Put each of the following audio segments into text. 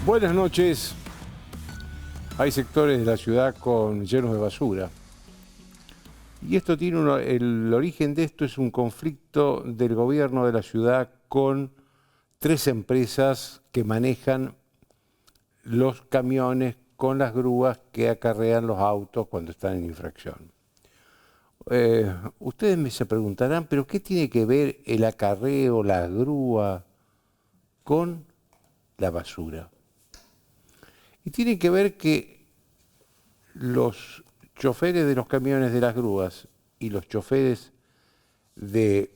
Buenas noches. Hay sectores de la ciudad llenos de basura. Y esto tiene el origen de esto es un conflicto del gobierno de la ciudad con tres empresas que manejan los camiones con las grúas que acarrean los autos cuando están en infracción. Ustedes se preguntarán, ¿pero qué tiene que ver el acarreo, la grúa, con la basura? Y tiene que ver que los choferes de los camiones de las grúas y los choferes de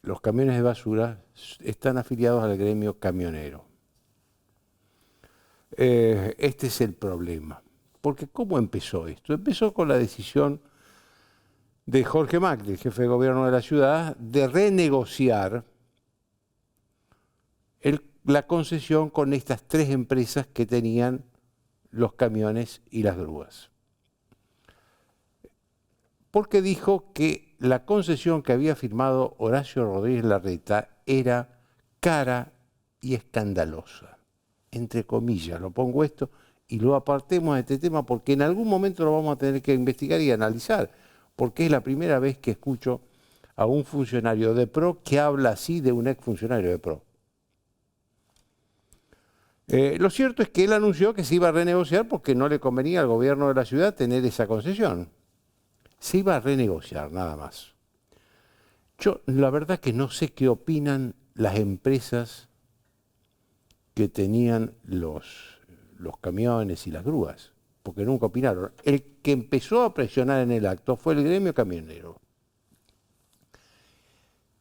los camiones de basura están afiliados al gremio camionero. Este es el problema. Porque ¿cómo empezó esto? Empezó con la decisión de Jorge Macri, el jefe de gobierno de la ciudad, de renegociar la concesión con estas tres empresas que tenían los camiones y las grúas. Porque dijo que la concesión que había firmado Horacio Rodríguez Larreta era cara y escandalosa. Entre comillas, lo pongo esto y lo apartemos de este tema porque en algún momento lo vamos a tener que investigar y analizar, porque es la primera vez que escucho a un funcionario de PRO que habla así de un exfuncionario de PRO. Lo cierto es que él anunció que se iba a renegociar porque no le convenía al gobierno de la ciudad tener esa concesión. Se iba a renegociar, nada más. Yo, la verdad que no sé qué opinan las empresas que tenían los camiones y las grúas, porque nunca opinaron. El que empezó a presionar en el acto fue el gremio camionero.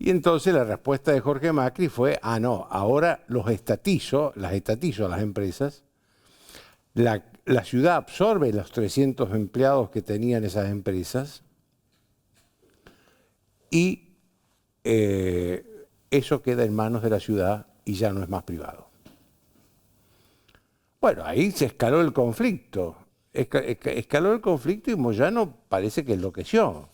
Y entonces la respuesta de Jorge Macri fue, no, ahora las estatizo a las empresas, la ciudad absorbe los 300 empleados que tenían esas empresas y eso queda en manos de la ciudad y ya no es más privado. Bueno, ahí se escaló el conflicto. Escaló el conflicto y Moyano parece que enloqueció.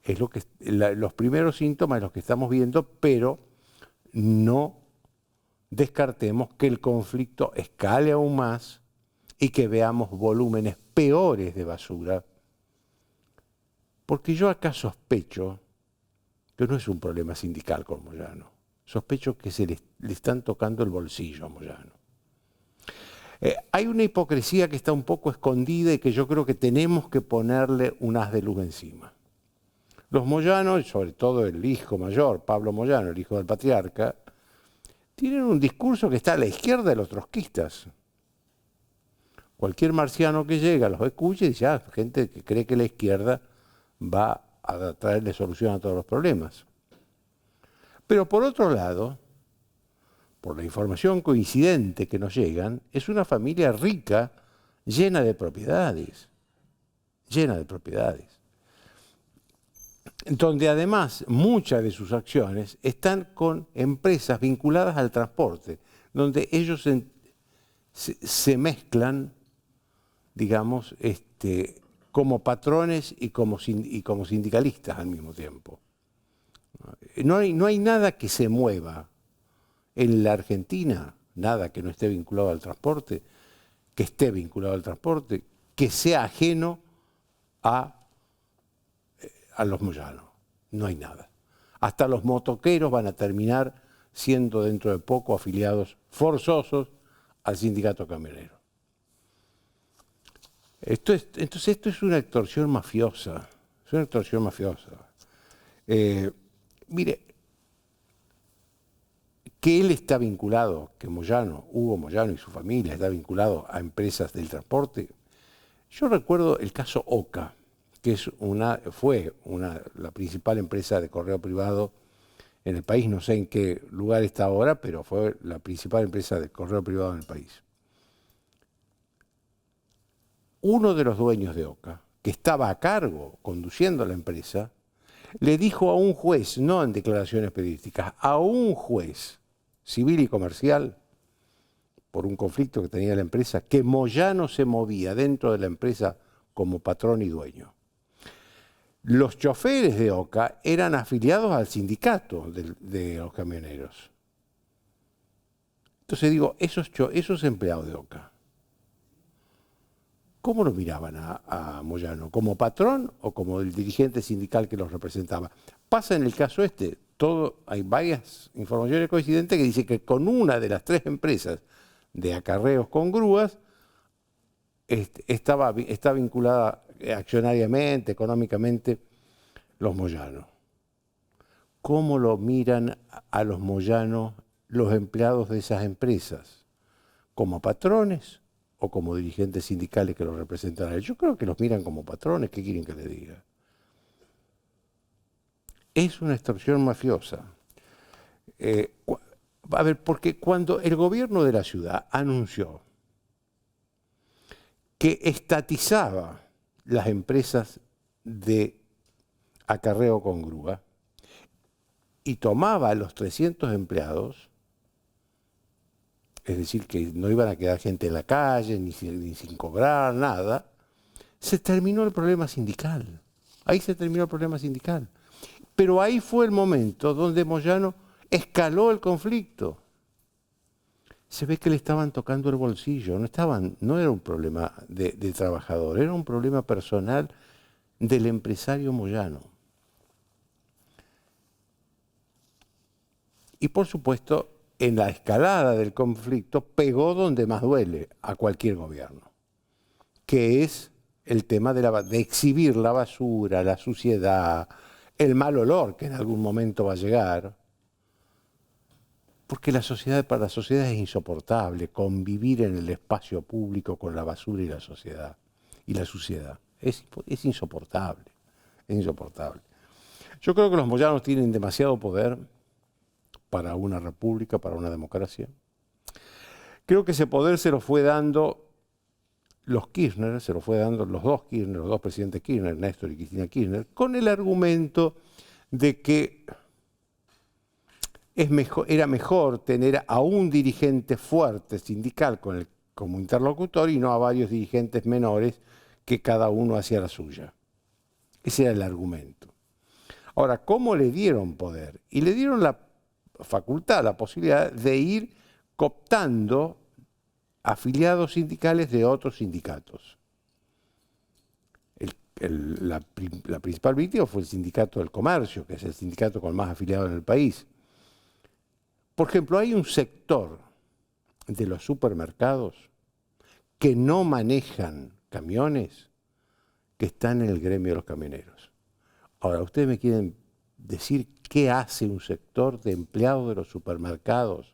Es los primeros síntomas los que estamos viendo, pero no descartemos que el conflicto escale aún más y que veamos volúmenes peores de basura. Porque yo acá sospecho que no es un problema sindical con Moyano. Sospecho que le están tocando el bolsillo a Moyano. Hay una hipocresía que está un poco escondida y que yo creo que tenemos que ponerle un haz de luz encima. Los Moyano, sobre todo el hijo mayor, Pablo Moyano, el hijo del patriarca, tienen un discurso que está a la izquierda de los trotskistas. Cualquier marciano que llega los escucha y dice, gente que cree que la izquierda va a traerle solución a todos los problemas. Pero por otro lado, por la información coincidente que nos llegan, es una familia rica, llena de propiedades, donde además muchas de sus acciones están con empresas vinculadas al transporte, donde ellos se mezclan, digamos, como patrones y como sindicalistas al mismo tiempo. No hay nada que se mueva en la Argentina, nada que no esté vinculado al transporte, que sea ajeno a los Moyano. No hay nada. Hasta los motoqueros van a terminar siendo dentro de poco afiliados forzosos al sindicato camionero. Entonces esto es una extorsión mafiosa. Es una extorsión mafiosa. Mire, que él está vinculado, que Hugo Moyano y su familia está vinculado a empresas del transporte. Yo recuerdo el caso OCA, que fue la principal empresa de correo privado en el país, no sé en qué lugar está ahora, pero fue la principal empresa de correo privado en el país. Uno de los dueños de OCA, que estaba a cargo, conduciendo la empresa, le dijo a un juez, no en declaraciones periodísticas, a un juez civil y comercial, por un conflicto que tenía la empresa, que Moyano se movía dentro de la empresa como patrón y dueño. Los choferes de OCA eran afiliados al sindicato de los camioneros. Entonces digo, esos empleados de Oca, ¿cómo lo miraban a Moyano? ¿Como patrón o como el dirigente sindical que los representaba? Pasa en el caso este, hay varias informaciones coincidentes que dicen que con una de las 3 empresas de acarreos con grúas está vinculada accionariamente, económicamente, los Moyano. ¿Cómo lo miran a los Moyano los empleados de esas empresas? ¿Como patrones o como dirigentes sindicales que los representan a él? Yo creo que los miran como patrones. ¿Qué quieren que les diga? Es una extorsión mafiosa. A ver, porque cuando el gobierno de la ciudad anunció que estatizaba las empresas de acarreo con grúa y tomaba a los 300 empleados, es decir, que no iban a quedar gente en la calle, ni sin cobrar, nada, se terminó el problema sindical. Ahí se terminó el problema sindical. Pero ahí fue el momento donde Moyano escaló el conflicto. Se ve que le estaban tocando el bolsillo, no era un problema de trabajador, era un problema personal del empresario Moyano. Y por supuesto, en la escalada del conflicto pegó donde más duele a cualquier gobierno, que es el tema de exhibir la basura, la suciedad, el mal olor que en algún momento va a llegar. Porque para la sociedad es insoportable convivir en el espacio público con la basura y la sociedad y la suciedad. Es insoportable, es insoportable. Yo creo que los moyanos tienen demasiado poder para una república, para una democracia. Creo que ese poder se lo fue dando los Kirchner, se lo fue dando los dos presidentes Kirchner, Néstor y Cristina Kirchner, con el argumento de que era mejor tener a un dirigente fuerte sindical como interlocutor y no a varios dirigentes menores que cada uno hacía la suya. Ese era el argumento. Ahora, ¿cómo le dieron poder? Y le dieron la facultad, la posibilidad de ir cooptando afiliados sindicales de otros sindicatos. La principal víctima fue el Sindicato del Comercio, que es el sindicato con más afiliados en el país. Por ejemplo, hay un sector de los supermercados que no manejan camiones que están en el gremio de los camioneros. Ahora, ustedes me quieren decir qué hace un sector de empleados de los supermercados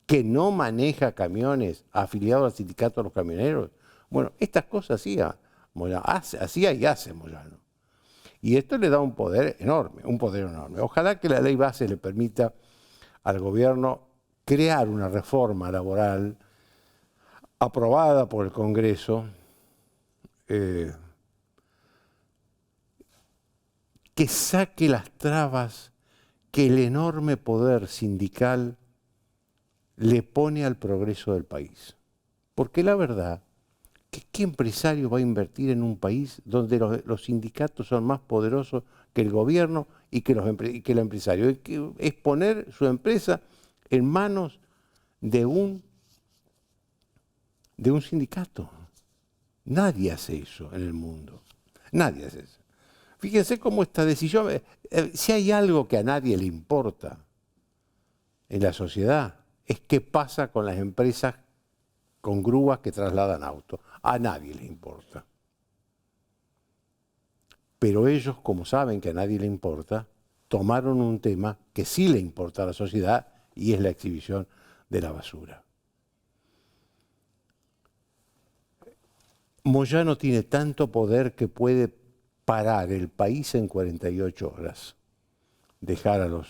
que no maneja camiones afiliados al sindicato de los camioneros. Bueno, estas cosas hacía y hace Moyano. Y esto le da un poder enorme, Ojalá que la ley base le permita al gobierno crear una reforma laboral aprobada por el Congreso que saque las trabas que el enorme poder sindical le pone al progreso del país. Porque la verdad, ¿qué empresario va a invertir en un país donde los sindicatos son más poderosos que el gobierno y que el empresario? Es poner su empresa en manos de un sindicato. Nadie hace eso en el mundo. Nadie hace eso. Fíjense cómo esta decisión, si hay algo que a nadie le importa en la sociedad, es qué pasa con las empresas con grúas que trasladan autos. A nadie le importa. Pero ellos, como saben que a nadie le importa, tomaron un tema que sí le importa a la sociedad y es la exhibición de la basura. Moyano tiene tanto poder que puede parar el país en 48 horas, dejar a los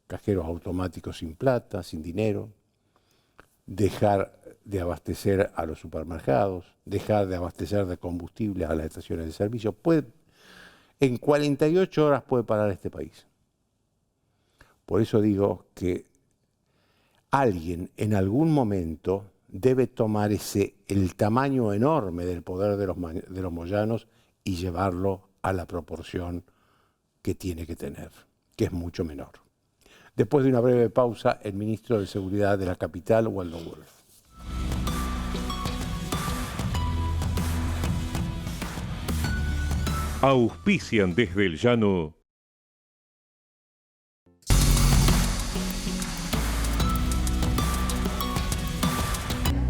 cajeros automáticos sin plata, sin dinero, dejar de abastecer a los supermercados, dejar de abastecer de combustible a las estaciones de servicio. En 48 horas puede parar este país. Por eso digo que alguien en algún momento debe tomar el tamaño enorme del poder de los moyanos y llevarlo a la proporción que tiene que tener, que es mucho menor. Después de una breve pausa, el ministro de Seguridad de la capital, Waldo Wolf. Auspician desde el llano.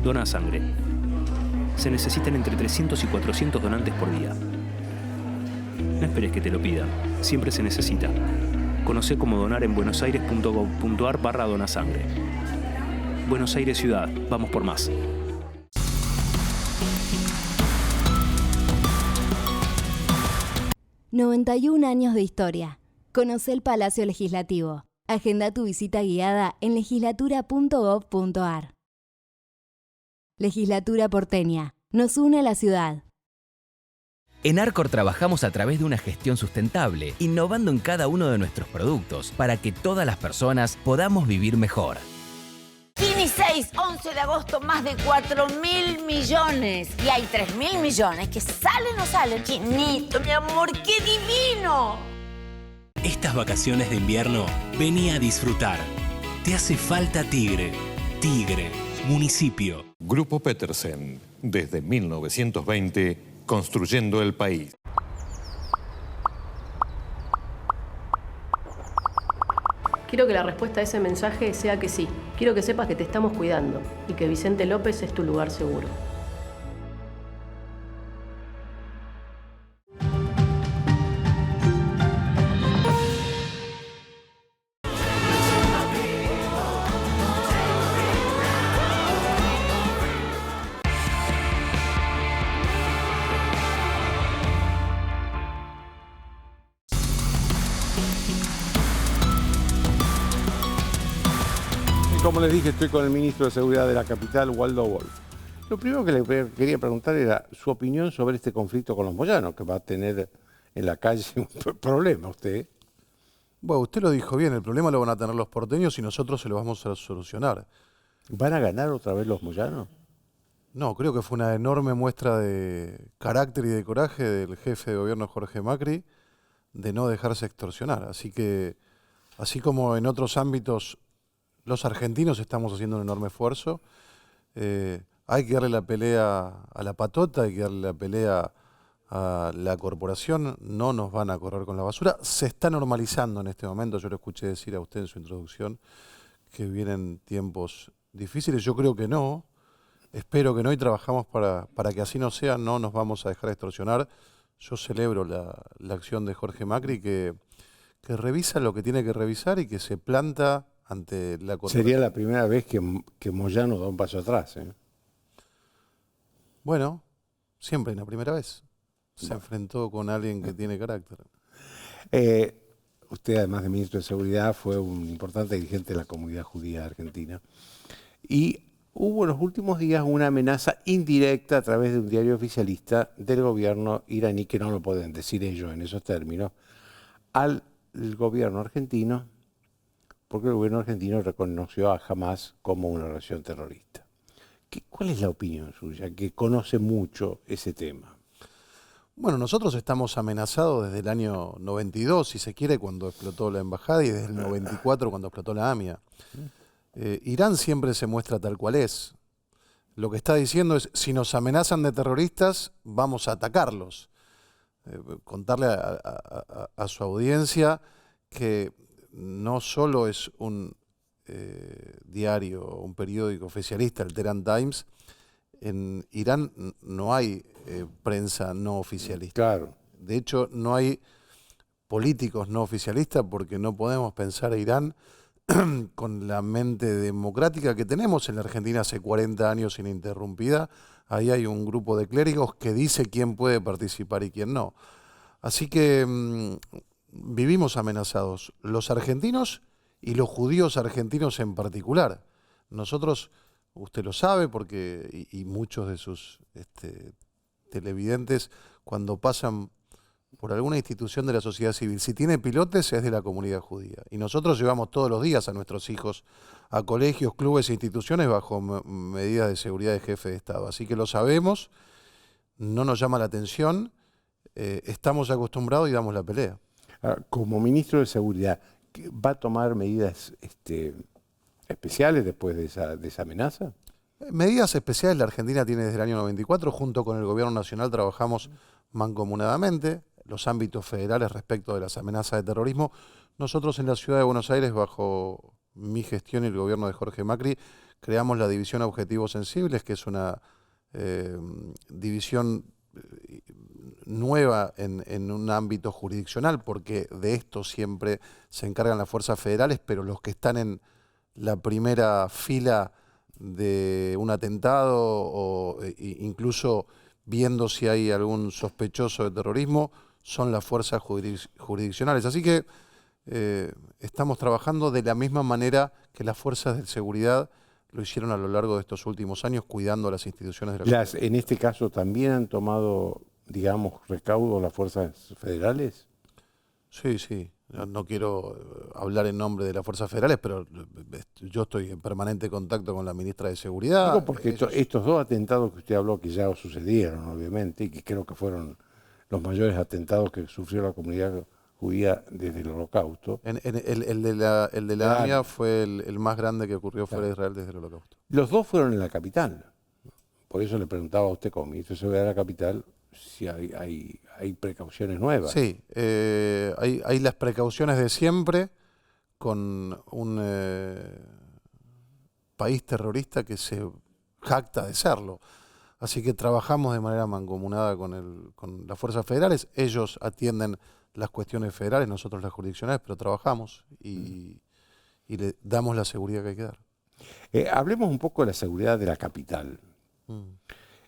Dona sangre. Se necesitan entre 300 y 400 donantes por día. No esperes que te lo pidan. Siempre se necesita. Conocé cómo donar en buenosaires.gov.ar/donasangre. Buenos Aires Ciudad. Vamos por más. ...91 años de historia. Conoce el Palacio Legislativo. Agenda tu visita guiada en legislatura.gov.ar. Legislatura porteña. Nos une a la ciudad. En Arcor trabajamos a través de una gestión sustentable, innovando en cada uno de nuestros productos para que todas las personas podamos vivir mejor. Kini 6, 11 de agosto, más de 4.000 millones. Y hay 3.000 millones que salen o salen. Chinito, mi amor, qué divino. Estas vacaciones de invierno, vení a disfrutar. Te hace falta Tigre. Tigre, municipio. Grupo Petersen, desde 1920, construyendo el país. Quiero que la respuesta a ese mensaje sea que sí. Quiero que sepas que te estamos cuidando y que Vicente López es tu lugar seguro. Como les dije, estoy con el ministro de Seguridad de la capital, Waldo Wolf. Lo primero que le quería preguntar era su opinión sobre este conflicto con los moyanos, que va a tener en la calle un problema usted. Bueno, usted lo dijo bien, el problema lo van a tener los porteños y nosotros se lo vamos a solucionar. ¿Van a ganar otra vez los moyanos? No, creo que fue una enorme muestra de carácter y de coraje del jefe de gobierno Jorge Macri de no dejarse extorsionar. Así que, así como en otros ámbitos los argentinos estamos haciendo un enorme esfuerzo, hay que darle la pelea a la patota, hay que darle la pelea a la corporación, no nos van a correr con la basura. Se está normalizando en este momento, yo lo escuché decir a usted en su introducción, que vienen tiempos difíciles. Yo creo que no, espero que no y trabajamos para que así no sea, no nos vamos a dejar extorsionar. Yo celebro la acción de Jorge Macri que revisa lo que tiene que revisar y que se planta ante la corporación. Sería la primera vez que Moyano da un paso atrás, ¿eh? Bueno, siempre es la primera vez. Se enfrentó con alguien que tiene carácter. Usted, además de ministro de Seguridad, fue un importante dirigente de la comunidad judía argentina. Y hubo en los últimos días una amenaza indirecta a través de un diario oficialista del gobierno iraní, que no lo pueden decir ellos en esos términos, al gobierno argentino, porque el gobierno argentino reconoció a Hamás como una organización terrorista. ¿Cuál es la opinión suya, que conoce mucho ese tema? Bueno, nosotros estamos amenazados desde el año 92, si se quiere, cuando explotó la embajada, y desde el 94, cuando explotó la AMIA. Irán siempre se muestra tal cual es. Lo que está diciendo es, si nos amenazan de terroristas, vamos a atacarlos. Contarle a su audiencia que no solo es un diario, un periódico oficialista, el Tehran Times. En Irán no hay prensa no oficialista. Claro. De hecho, no hay políticos no oficialistas porque no podemos pensar a Irán con la mente democrática que tenemos en la Argentina hace 40 años ininterrumpida. Ahí hay un grupo de clérigos que dice quién puede participar y quién no. Así que vivimos amenazados, los argentinos y los judíos argentinos en particular. Nosotros, usted lo sabe, porque y muchos de sus televidentes, cuando pasan por alguna institución de la sociedad civil, si tiene pilotes es de la comunidad judía. Y nosotros llevamos todos los días a nuestros hijos a colegios, clubes e instituciones bajo medidas de seguridad de jefe de Estado. Así que lo sabemos, no nos llama la atención, estamos acostumbrados y damos la pelea. Como ministro de Seguridad, ¿Va a tomar medidas especiales después de esa amenaza? Medidas especiales la Argentina tiene desde el año 94, junto con el Gobierno Nacional trabajamos mancomunadamente los ámbitos federales respecto de las amenazas de terrorismo. Nosotros en la Ciudad de Buenos Aires, bajo mi gestión y el gobierno de Jorge Macri, creamos la División Objetivos Sensibles, que es una división nueva en un ámbito jurisdiccional, porque de esto siempre se encargan las fuerzas federales, pero los que están en la primera fila de un atentado o incluso viendo si hay algún sospechoso de terrorismo, son las fuerzas jurisdiccionales. Así que estamos trabajando de la misma manera que las fuerzas de seguridad lo hicieron a lo largo de estos últimos años, cuidando las instituciones de la comunidad. En este caso también han tomado, digamos, recaudo las fuerzas federales. Sí, sí. No quiero hablar en nombre de las fuerzas federales, pero yo estoy en permanente contacto con la ministra de Seguridad. Digo porque estos dos atentados que usted habló, que ya sucedieron, obviamente, y que creo que fueron los mayores atentados que sufrió la comunidad judía desde el Holocausto. El de la AMIA fue el más grande que ocurrió fuera de Israel desde el Holocausto. Los dos fueron en la capital. Por eso le preguntaba a usted como ministro de Seguridad de la capital si hay precauciones nuevas. Sí, hay las precauciones de siempre con un país terrorista que se jacta de serlo. Así que trabajamos de manera mancomunada con las fuerzas federales. Ellos atienden las cuestiones federales, nosotros las jurisdiccionales, pero trabajamos y le damos la seguridad que hay que dar. Hablemos un poco de la seguridad de la capital.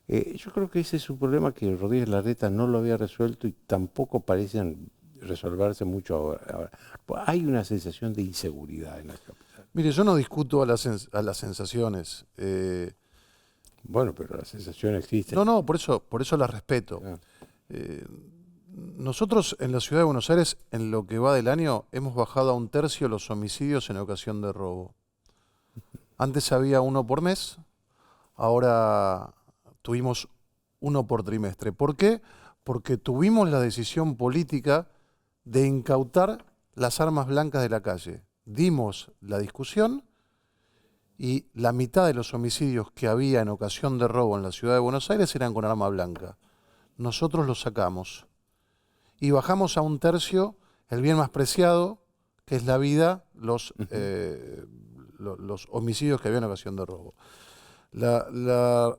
Yo creo que ese es un problema que Rodríguez Larreta no lo había resuelto y tampoco parecen resolverse mucho ahora. Hay una sensación de inseguridad en la capital. Mire, yo no discuto a las sensaciones. Bueno, pero la sensación existe. No, por eso las respeto. Nosotros en la Ciudad de Buenos Aires, en lo que va del año, hemos bajado a 1/3 los homicidios en ocasión de robo. Antes había 1 por mes, ahora tuvimos 1 por trimestre. ¿Por qué? Porque tuvimos la decisión política de incautar las armas blancas de la calle. Dimos la discusión y la mitad de los homicidios que había en ocasión de robo en la Ciudad de Buenos Aires eran con arma blanca. Nosotros los sacamos y bajamos a 1/3 el bien más preciado, que es la vida, los homicidios que había en ocasión de robo. La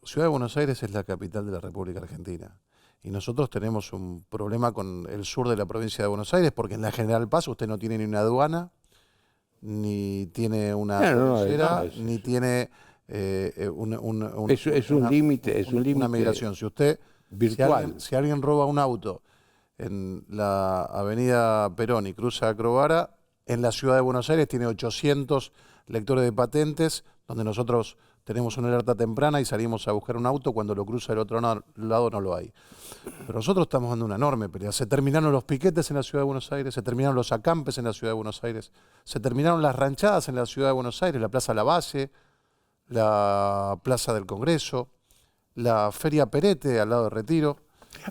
Ciudad de Buenos Aires es la capital de la República Argentina y nosotros tenemos un problema con el sur de la provincia de Buenos Aires, porque en la General Paz usted no tiene ni una aduana, ni tiene una frontera, ni tiene un límite, una migración. Si usted virtual. Si alguien roba un auto en la avenida Perón y cruza a Crovara, en la Ciudad de Buenos Aires tiene 800 lectores de patentes, donde nosotros tenemos una alerta temprana y salimos a buscar un auto, cuando lo cruza del otro lado no lo hay. Pero nosotros estamos dando una enorme pelea. Se terminaron los piquetes en la Ciudad de Buenos Aires, se terminaron los acampes en la Ciudad de Buenos Aires, se terminaron las ranchadas en la Ciudad de Buenos Aires, la Plaza Lavalle, la Plaza del Congreso, la Feria Perete al lado de Retiro.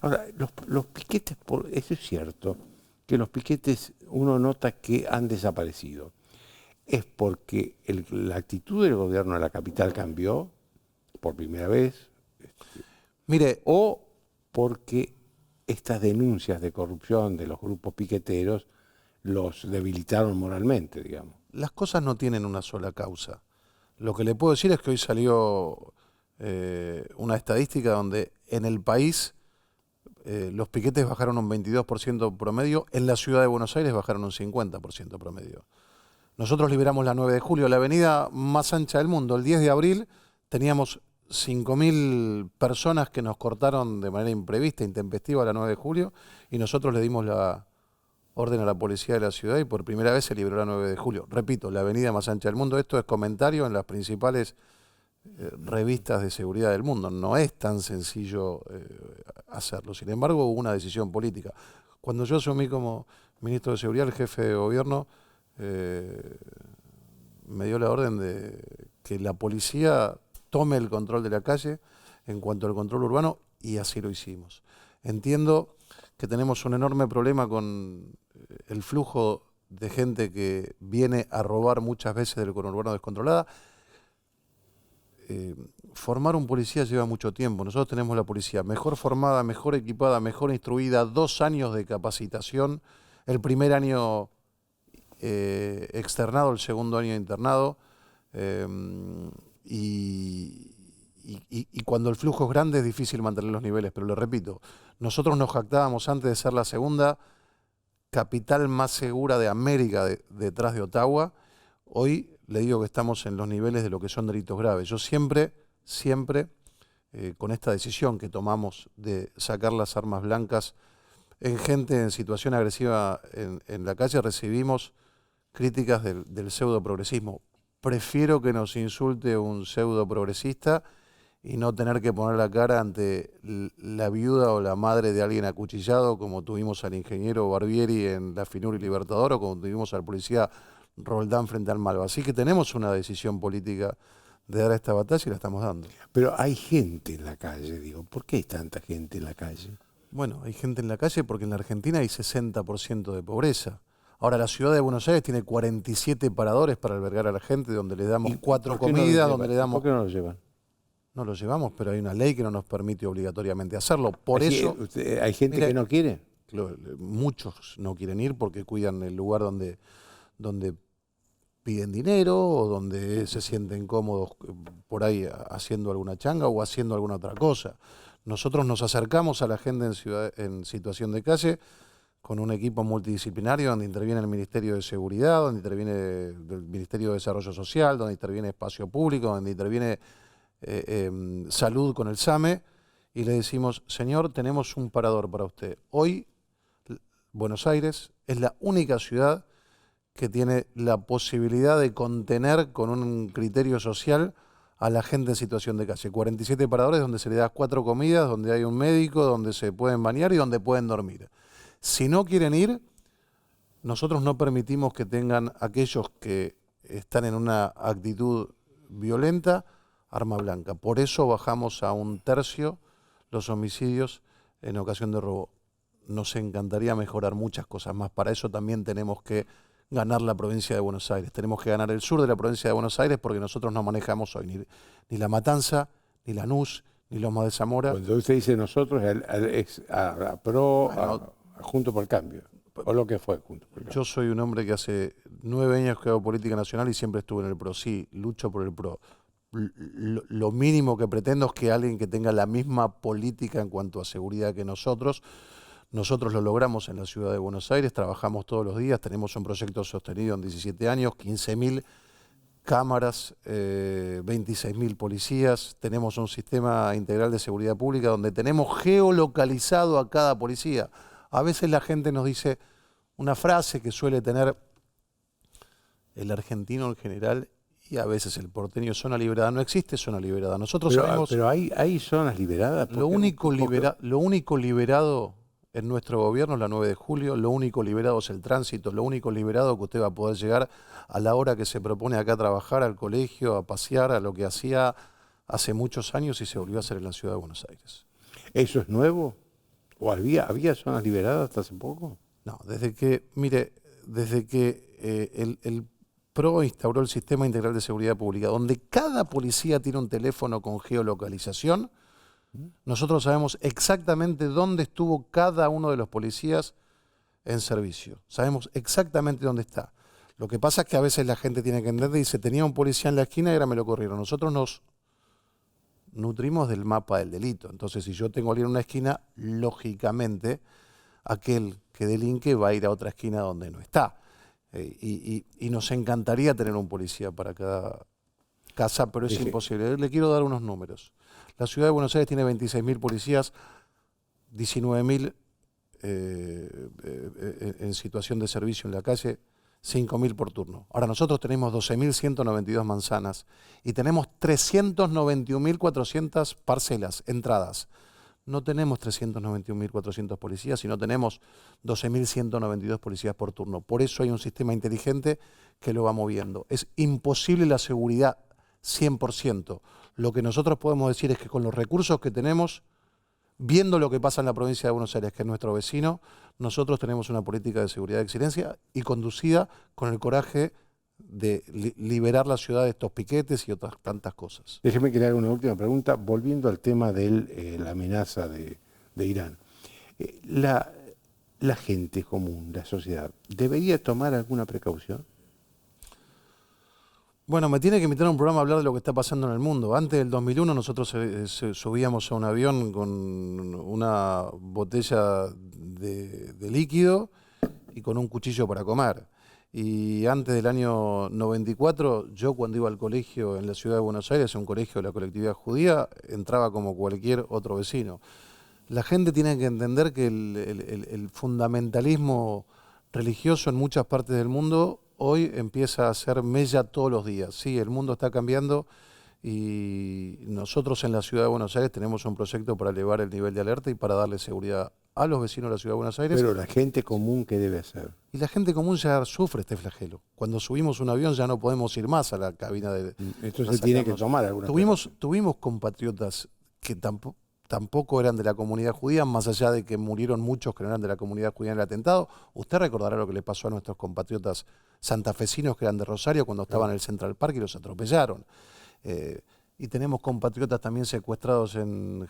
Ahora, los piquetes, eso es cierto, que los piquetes uno nota que han desaparecido. ¿Es porque la actitud del gobierno de la capital cambió por primera vez? Mire, ¿o porque estas denuncias de corrupción de los grupos piqueteros los debilitaron moralmente, digamos? Las cosas no tienen una sola causa. Lo que le puedo decir es que hoy salió una estadística donde en el país los piquetes bajaron un 22% promedio, en la Ciudad de Buenos Aires bajaron un 50% promedio. Nosotros liberamos la 9 de julio, la avenida más ancha del mundo. El 10 de abril teníamos 5.000 personas que nos cortaron de manera imprevista, intempestiva, la 9 de julio, y nosotros le dimos la orden a la policía de la ciudad y por primera vez se liberó la 9 de julio. Repito, la avenida más ancha del mundo. Esto es comentario en las principales revistas de seguridad del mundo. No es tan sencillo hacerlo. Sin embargo, hubo una decisión política. Cuando yo asumí como ministro de Seguridad, el jefe de gobierno me dio la orden de que la policía tome el control de la calle en cuanto al control urbano, y así lo hicimos. Entiendo que tenemos un enorme problema con el flujo de gente que viene a robar muchas veces del conurbano descontrolada. Formar un policía lleva mucho tiempo. Nosotros tenemos la policía mejor formada, mejor equipada, mejor instruida, 2 años de capacitación, el primer año externado, el segundo año internado, y cuando el flujo es grande es difícil mantener los niveles, pero le repito, nosotros nos jactábamos antes de ser la segunda capital más segura de América detrás de Ottawa. Hoy le digo que estamos en los niveles de lo que son delitos graves. Yo siempre, con esta decisión que tomamos de sacar las armas blancas en gente en situación agresiva en la calle, recibimos críticas del pseudo progresismo. Prefiero que nos insulte un pseudo progresista y no tener que poner la cara ante la viuda o la madre de alguien acuchillado, como tuvimos al ingeniero Barbieri en la Finuri Libertador, o como tuvimos al policía Roldán frente al Malva. Así que tenemos una decisión política de dar esta batalla y la estamos dando. Pero hay gente en la calle, digo. ¿Por qué hay tanta gente en la calle? Bueno, hay gente en la calle porque en la Argentina hay 60% de pobreza. Ahora, la ciudad de Buenos Aires tiene 47 paradores para albergar a la gente, donde le damos 4 comidas, donde le damos... ¿Por qué no lo llevan? No lo llevamos, pero hay una ley que no nos permite obligatoriamente hacerlo. Por eso... ¿Hay gente que no quiere? Muchos no quieren ir porque cuidan el lugar donde piden dinero o donde se sienten cómodos por ahí haciendo alguna changa o haciendo alguna otra cosa. Nosotros nos acercamos a la gente en situación de calle con un equipo multidisciplinario donde interviene el Ministerio de Seguridad, donde interviene el Ministerio de Desarrollo Social, donde interviene Espacio Público, donde interviene Salud con el SAME, y le decimos, señor, tenemos un parador para usted. Hoy Buenos Aires es la única ciudad que tiene la posibilidad de contener con un criterio social a la gente en situación de calle. 47 paradores donde se le da 4 comidas, donde hay un médico, donde se pueden bañar y donde pueden dormir. Si no quieren ir, nosotros no permitimos que tengan aquellos que están en una actitud violenta arma blanca. Por eso bajamos a 1/3 los homicidios en ocasión de robo. Nos encantaría mejorar muchas cosas más. Para eso también tenemos que ganar la provincia de Buenos Aires. Tenemos que ganar el sur de la provincia de Buenos Aires porque nosotros no manejamos hoy ni La Matanza, ni Lanús, ni Lomas de Zamora. Cuando usted dice nosotros, es a PRO, bueno, a Juntos por el Cambio, o lo que fue Juntos por el Cambio. Yo soy un hombre que hace 9 años que hago política nacional y siempre estuve en el PRO. Sí, lucho por el PRO. Lo mínimo que pretendo es que alguien que tenga la misma política en cuanto a seguridad que nosotros lo logramos en la ciudad de Buenos Aires, trabajamos todos los días, tenemos un proyecto sostenido en 17 años, 15.000 cámaras, 26.000 policías, tenemos un sistema integral de seguridad pública donde tenemos geolocalizado a cada policía. A veces la gente nos dice una frase que suele tener el argentino en general y a veces el porteño: zona liberada. No existe zona liberada. Nosotros sabemos... Pero hay zonas liberadas. Lo único liberado en nuestro gobierno es la 9 de julio, lo único liberado es el tránsito, lo único liberado que usted va a poder llegar a la hora que se propone acá a trabajar, al colegio, a pasear, a lo que hacía hace muchos años y se volvió a hacer en la ciudad de Buenos Aires. ¿Eso es nuevo? ¿O había zonas liberadas hasta hace poco? No, desde que el PRO instauró el Sistema Integral de Seguridad Pública, donde cada policía tiene un teléfono con geolocalización, nosotros sabemos exactamente dónde estuvo cada uno de los policías en servicio. Sabemos exactamente dónde está. Lo que pasa es que a veces la gente tiene que entender y dice, tenía un policía en la esquina y ahora me lo corrieron. Nosotros nos nutrimos del mapa del delito. Entonces, si yo tengo a alguien en una esquina, lógicamente aquel que delinque va a ir a otra esquina donde no está. Y nos encantaría tener un policía para cada casa, pero es imposible. Le quiero dar unos números. La ciudad de Buenos Aires tiene 26.000 policías, 19.000 en situación de servicio en la calle, 5.000 por turno. Ahora nosotros tenemos 12.192 manzanas y tenemos 391.400 parcelas, entradas. No tenemos 391.400 policías, sino tenemos 12.192 policías por turno. Por eso hay un sistema inteligente que lo va moviendo. Es imposible la seguridad 100%. Lo que nosotros podemos decir es que con los recursos que tenemos viendo lo que pasa en la provincia de Buenos Aires, que es nuestro vecino, nosotros tenemos una política de seguridad de excelencia y conducida con el coraje de liberar la ciudad de estos piquetes y otras tantas cosas. Déjeme que le haga una última pregunta, volviendo al tema de la amenaza de Irán. La gente común, la sociedad, ¿debería tomar alguna precaución? Bueno, me tiene que invitar a un programa a hablar de lo que está pasando en el mundo. Antes del 2001 nosotros subíamos a un avión con una botella de líquido y con un cuchillo para comer. Y antes del año 94, yo cuando iba al colegio en la ciudad de Buenos Aires, un colegio de la colectividad judía, entraba como cualquier otro vecino. La gente tiene que entender que el fundamentalismo religioso en muchas partes del mundo hoy empieza a hacer mella todos los días. Sí, el mundo está cambiando y nosotros en la ciudad de Buenos Aires tenemos un proyecto para elevar el nivel de alerta y para darle seguridad a los vecinos de la ciudad de Buenos Aires. Pero la gente común, ¿qué debe hacer? Y la gente común ya sufre este flagelo. Cuando subimos un avión ya no podemos ir más a la cabina de... Esto se tiene que tomar alguna Tuvimos compatriotas que tampoco eran de la comunidad judía, más allá de que murieron muchos que no eran de la comunidad judía en el atentado. Usted recordará lo que le pasó a nuestros compatriotas santafesinos que eran de Rosario cuando estaban en el Central Park y los atropellaron. Y tenemos compatriotas también secuestrados en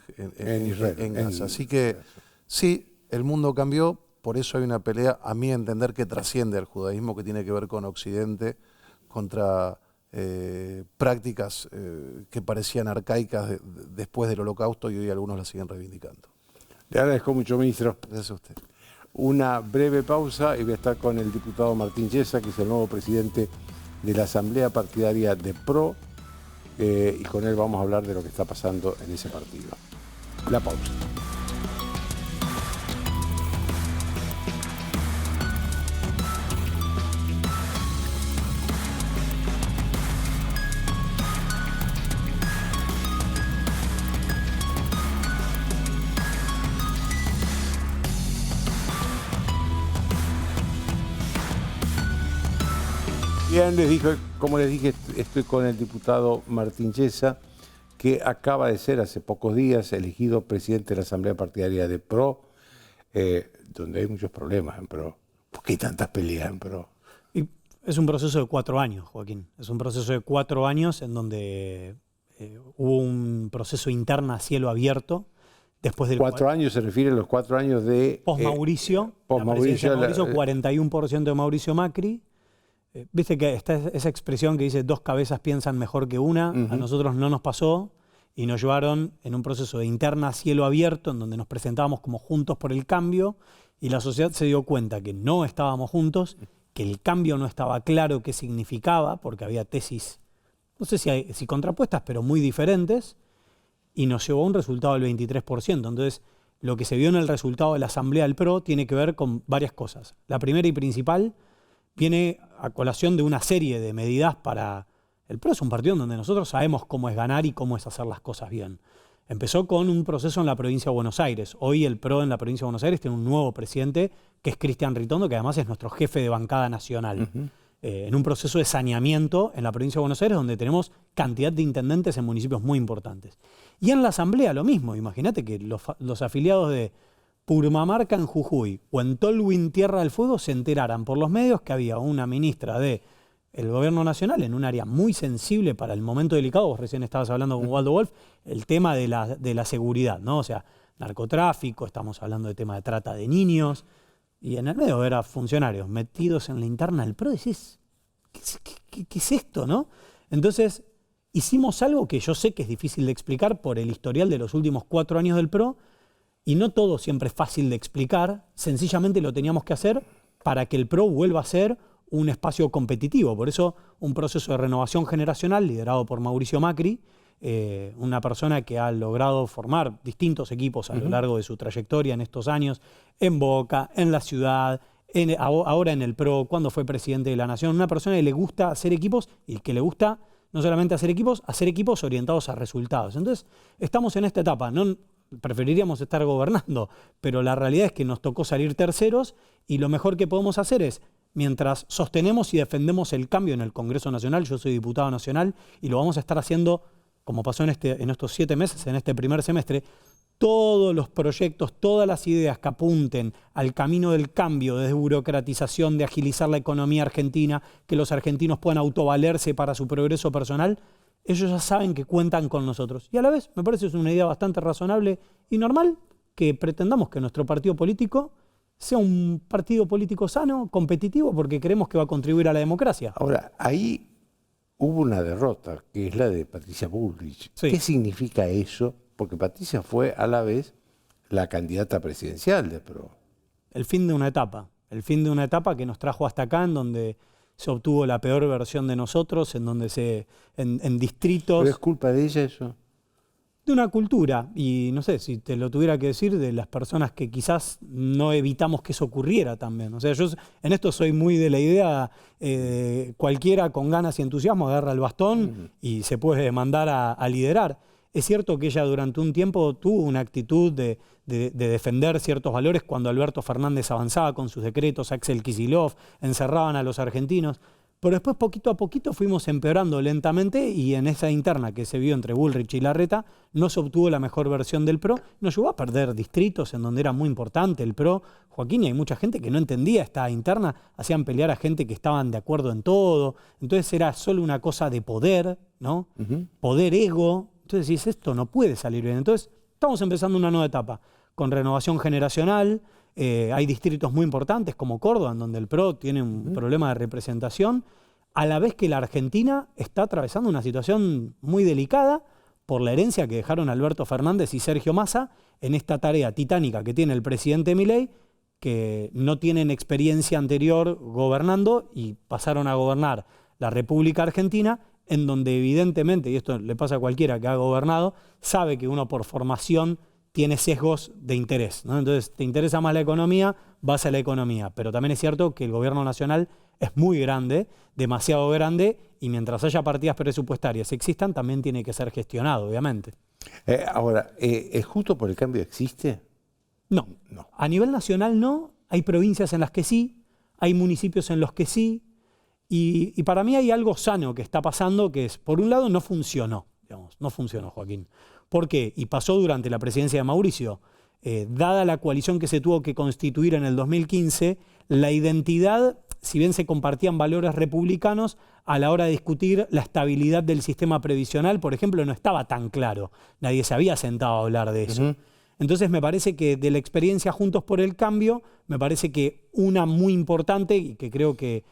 Israel, en Gaza. Así que sí, el mundo cambió, por eso hay una pelea, a mi entender, que trasciende al judaísmo, que tiene que ver con Occidente, contra prácticas que parecían arcaicas después del Holocausto y hoy algunos las siguen reivindicando. Le agradezco mucho, ministro. Gracias a usted. Una breve pausa y voy a estar con el diputado Martín Yesa, que es el nuevo presidente de la Asamblea Partidaria de PRO, y con él vamos a hablar de lo que está pasando en ese partido. La pausa. Bien, como les dije, estoy con el diputado Martín Yesa, que acaba de ser hace pocos días elegido presidente de la Asamblea Partidaria de PRO, donde hay muchos problemas en PRO. ¿Por qué hay tantas peleas en PRO? Y es un proceso de 4 años, Joaquín. Es un proceso de 4 años en donde hubo un proceso interno a cielo abierto. Después del 4 años se refiere a los 4 años de... Post-Mauricio. Post-Mauricio, 41% de Mauricio Macri. Viste que está esa expresión que dice 2 cabezas piensan mejor que una. A nosotros no nos pasó y nos llevaron en un proceso de interna a cielo abierto en donde nos presentábamos como juntos por el cambio y la sociedad se dio cuenta que no estábamos juntos, que el cambio no estaba claro qué significaba porque había tesis, no sé si contrapuestas, pero muy diferentes, y nos llevó a un resultado del 23%. Entonces, lo que se vio en el resultado de la Asamblea del PRO tiene que ver con varias cosas. La primera y principal viene a colación de una serie de medidas para... El PRO es un partido en donde nosotros sabemos cómo es ganar y cómo es hacer las cosas bien. Empezó con un proceso en la provincia de Buenos Aires. Hoy el PRO en la provincia de Buenos Aires tiene un nuevo presidente, que es Cristian Ritondo, que además es nuestro jefe de bancada nacional. En un proceso de saneamiento en la provincia de Buenos Aires, donde tenemos cantidad de intendentes en municipios muy importantes. Y en la Asamblea lo mismo. Imagínate que los afiliados de Purmamarca en Jujuy o en Tolwyn, Tierra del Fuego, se enteraran por los medios que había una ministra del gobierno nacional en un área muy sensible para el momento delicado. Vos recién estabas hablando con Waldo Wolf, el tema de la seguridad, ¿no? O sea, narcotráfico, estamos hablando de tema de trata de niños, y en el medio ver a funcionarios metidos en la interna del PRO, decís, ¿qué es esto, no? Entonces, hicimos algo que yo sé que es difícil de explicar por el historial de los últimos 4 años del PRO, y no todo siempre es fácil de explicar, sencillamente lo teníamos que hacer para que el PRO vuelva a ser un espacio competitivo. Por eso un proceso de renovación generacional liderado por Mauricio Macri, una persona que ha logrado formar distintos equipos a lo largo de su trayectoria en estos años, en Boca, en la ciudad, ahora en el PRO, cuando fue presidente de la Nación. Una persona que le gusta hacer equipos y que le gusta no solamente hacer equipos orientados a resultados. Entonces, estamos en esta etapa. No preferiríamos estar gobernando, pero la realidad es que nos tocó salir terceros y lo mejor que podemos hacer es, mientras sostenemos y defendemos el cambio en el Congreso Nacional, yo soy diputado nacional y lo vamos a estar haciendo, como pasó en estos 7 meses, en este primer semestre, todos los proyectos, todas las ideas que apunten al camino del cambio, de desburocratización, de agilizar la economía argentina, que los argentinos puedan autovalerse para su progreso personal, ellos ya saben que cuentan con nosotros. Y a la vez, me parece que es una idea bastante razonable y normal que pretendamos que nuestro partido político sea un partido político sano, competitivo, porque creemos que va a contribuir a la democracia. Ahora, ahí hubo una derrota, que es la de Patricia Bullrich. Sí. ¿Qué significa eso? Porque Patricia fue a la vez la candidata presidencial de PRO. El fin de una etapa que nos trajo hasta acá, en donde se obtuvo la peor versión de nosotros, en donde en distritos... ¿Pero es culpa de ella eso? De una cultura, y no sé, si te lo tuviera que decir, de las personas que quizás no evitamos que eso ocurriera también. O sea, yo en esto soy muy de la idea, cualquiera con ganas y entusiasmo agarra el bastón y se puede mandar a liderar. Es cierto que ella durante un tiempo tuvo una actitud de defender ciertos valores cuando Alberto Fernández avanzaba con sus decretos, Axel Kicillof, encerraban a los argentinos. Pero después, poquito a poquito, fuimos empeorando lentamente y en esa interna que se vio entre Bullrich y Larreta no se obtuvo la mejor versión del PRO. Nos llevó a perder distritos en donde era muy importante el PRO. Joaquín, y hay mucha gente que no entendía esta interna, hacían pelear a gente que estaban de acuerdo en todo. Entonces era solo una cosa de poder, ¿no? Poder, ego. Entonces decís, esto no puede salir bien. Entonces estamos empezando una nueva etapa con renovación generacional. Hay distritos muy importantes como Córdoba, en donde el PRO tiene un problema de representación, a la vez que la Argentina está atravesando una situación muy delicada por la herencia que dejaron Alberto Fernández y Sergio Massa en esta tarea titánica que tiene el presidente Milei, que no tienen experiencia anterior gobernando y pasaron a gobernar la República Argentina, en donde evidentemente, y esto le pasa a cualquiera que ha gobernado, sabe que uno por formación tiene sesgos de interés, ¿no? Entonces, te interesa más la economía, vas a la economía. Pero también es cierto que el gobierno nacional es muy grande, demasiado grande, y mientras haya partidas presupuestarias existan, también tiene que ser gestionado, obviamente. Ahora, ¿es justo por el cambio existe? No. A nivel nacional no. Hay provincias en las que sí, hay municipios en los que sí. Y para mí hay algo sano que está pasando, que es, por un lado, no funcionó. No funcionó, Joaquín. ¿Por qué? Y pasó durante la presidencia de Mauricio. Dada la coalición que se tuvo que constituir en el 2015, la identidad, si bien se compartían valores republicanos, a la hora de discutir la estabilidad del sistema previsional, por ejemplo, no estaba tan claro. Nadie se había sentado a hablar de eso. Entonces me parece que de la experiencia Juntos por el Cambio, me parece que una muy importante y que creo que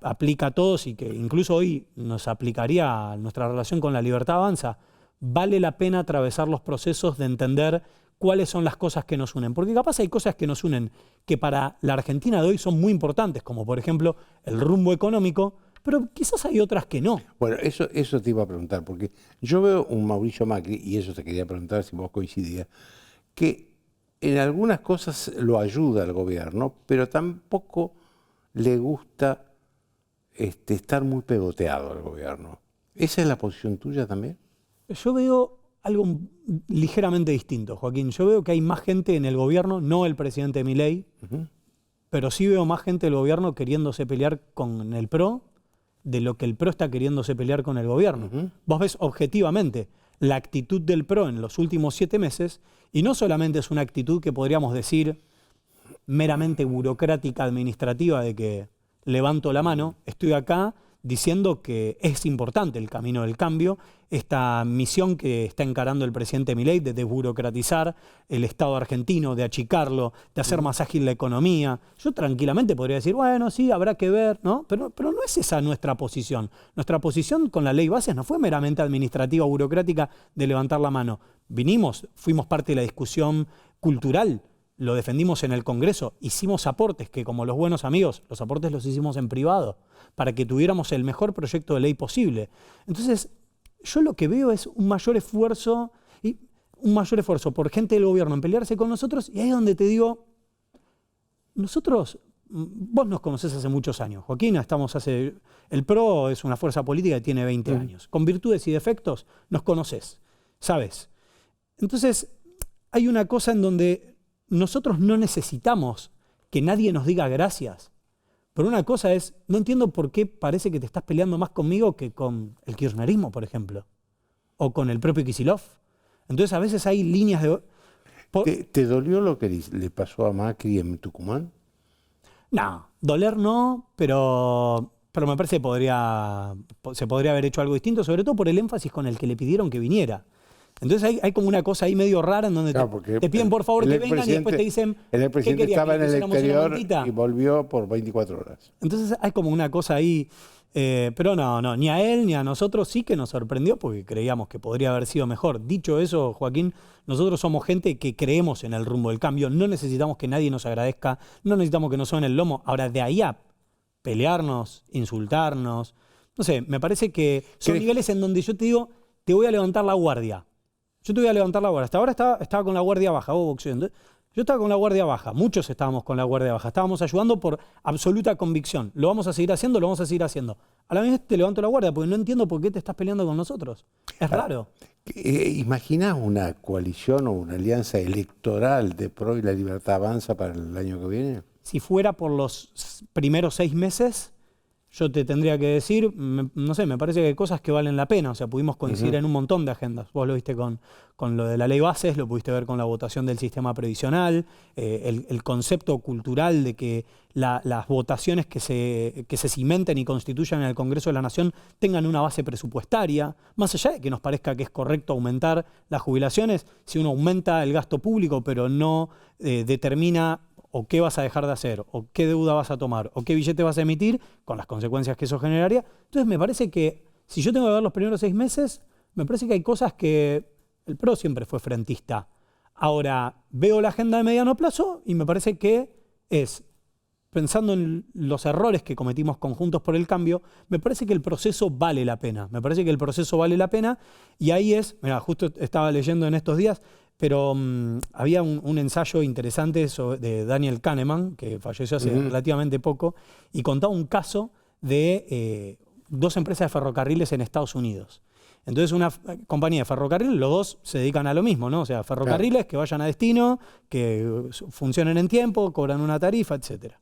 aplica a todos y que incluso hoy nos aplicaría a nuestra relación con La Libertad Avanza, vale la pena atravesar los procesos de entender cuáles son las cosas que nos unen. Porque capaz hay cosas que nos unen que para la Argentina de hoy son muy importantes, como por ejemplo el rumbo económico, pero quizás hay otras que no. Bueno, eso te iba a preguntar, porque yo veo un Mauricio Macri, y eso te quería preguntar si vos coincidías, que en algunas cosas lo ayuda al gobierno, pero tampoco le gusta estar muy pegoteado al gobierno. ¿Esa es la posición tuya también? Yo veo algo ligeramente distinto, Joaquín. Yo veo que hay más gente en el gobierno, no el presidente Milei, pero sí veo más gente del gobierno queriéndose pelear con el PRO de lo que el PRO está queriéndose pelear con el gobierno. Vos ves objetivamente la actitud del PRO en los últimos 7 meses, y no solamente es una actitud que podríamos decir meramente burocrática, administrativa, de que levanto la mano, estoy acá diciendo que es importante el camino del cambio, esta misión que está encarando el presidente Milei de desburocratizar el Estado argentino, de achicarlo, de hacer más ágil la economía. Yo tranquilamente podría decir, bueno, sí, habrá que ver, ¿no? Pero no es esa nuestra posición. Nuestra posición con la ley bases no fue meramente administrativa o burocrática de levantar la mano. Fuimos parte de la discusión cultural, lo defendimos en el Congreso, hicimos aportes que, como los buenos amigos, los aportes los hicimos en privado, para que tuviéramos el mejor proyecto de ley posible. Entonces, yo lo que veo es un mayor esfuerzo por gente del gobierno en pelearse con nosotros, y ahí es donde te digo, vos nos conocés hace muchos años, Joaquín, el PRO es una fuerza política que tiene 20 años, con virtudes y defectos nos conocés, ¿sabes? Entonces, hay una cosa en donde nosotros no necesitamos que nadie nos diga gracias. Pero una cosa es, no entiendo por qué parece que te estás peleando más conmigo que con el kirchnerismo, por ejemplo, o con el propio Kicillof. Entonces a veces hay líneas de... ¿Te dolió lo que le pasó a Macri en Tucumán? No, doler no, pero me parece que se podría haber hecho algo distinto, sobre todo por el énfasis con el que le pidieron que viniera. Entonces hay como una cosa ahí medio rara en donde te piden por favor que vengan y después te dicen el presidente estaba en el exterior y volvió por 24 horas. Entonces hay como una cosa ahí, pero no, ni a él ni a nosotros sí que nos sorprendió porque creíamos que podría haber sido mejor. Dicho eso, Joaquín, nosotros somos gente que creemos en el rumbo del cambio, no necesitamos que nadie nos agradezca, no necesitamos que nos suene el lomo. Ahora, de ahí a pelearnos, insultarnos, no sé, me parece que son niveles en donde yo te digo, te voy a levantar la guardia. Yo te voy a levantar la guardia. Hasta ahora estaba con la guardia baja, vos boxeando. Yo estaba con la guardia baja, muchos estábamos con la guardia baja. Estábamos ayudando por absoluta convicción. Lo vamos a seguir haciendo, lo vamos a seguir haciendo. A la vez te levanto la guardia porque no entiendo por qué te estás peleando con nosotros. Es raro. ¿Imaginás una coalición o una alianza electoral de PRO y La Libertad Avanza para el año que viene? Si fuera por los primeros 6 meses, yo te tendría que decir, no sé, me parece que hay cosas que valen la pena. O sea, pudimos coincidir en un montón de agendas. Vos lo viste con lo de la ley bases, lo pudiste ver con la votación del sistema previsional, el concepto cultural de que las votaciones que se cimenten y constituyan en el Congreso de la Nación tengan una base presupuestaria. Más allá de que nos parezca que es correcto aumentar las jubilaciones, si uno aumenta el gasto público pero no determina o qué vas a dejar de hacer, o qué deuda vas a tomar, o qué billete vas a emitir, con las consecuencias que eso generaría. Entonces me parece que, si yo tengo que ver los primeros 6 meses, me parece que hay cosas que el PRO siempre fue frentista. Ahora, veo la agenda de mediano plazo y me parece que es, pensando en los errores que cometimos conjuntos por el cambio, me parece que el proceso vale la pena. Me parece que el proceso vale la pena y ahí es, mira, justo estaba leyendo en estos días, pero había un ensayo interesante de Daniel Kahneman, que falleció hace relativamente poco, y contaba un caso de 2 empresas de ferrocarriles en Estados Unidos. Entonces una compañía de ferrocarriles, los dos se dedican a lo mismo, ¿no? O sea, ferrocarriles que vayan a destino, que funcionen en tiempo, cobran una tarifa, etc.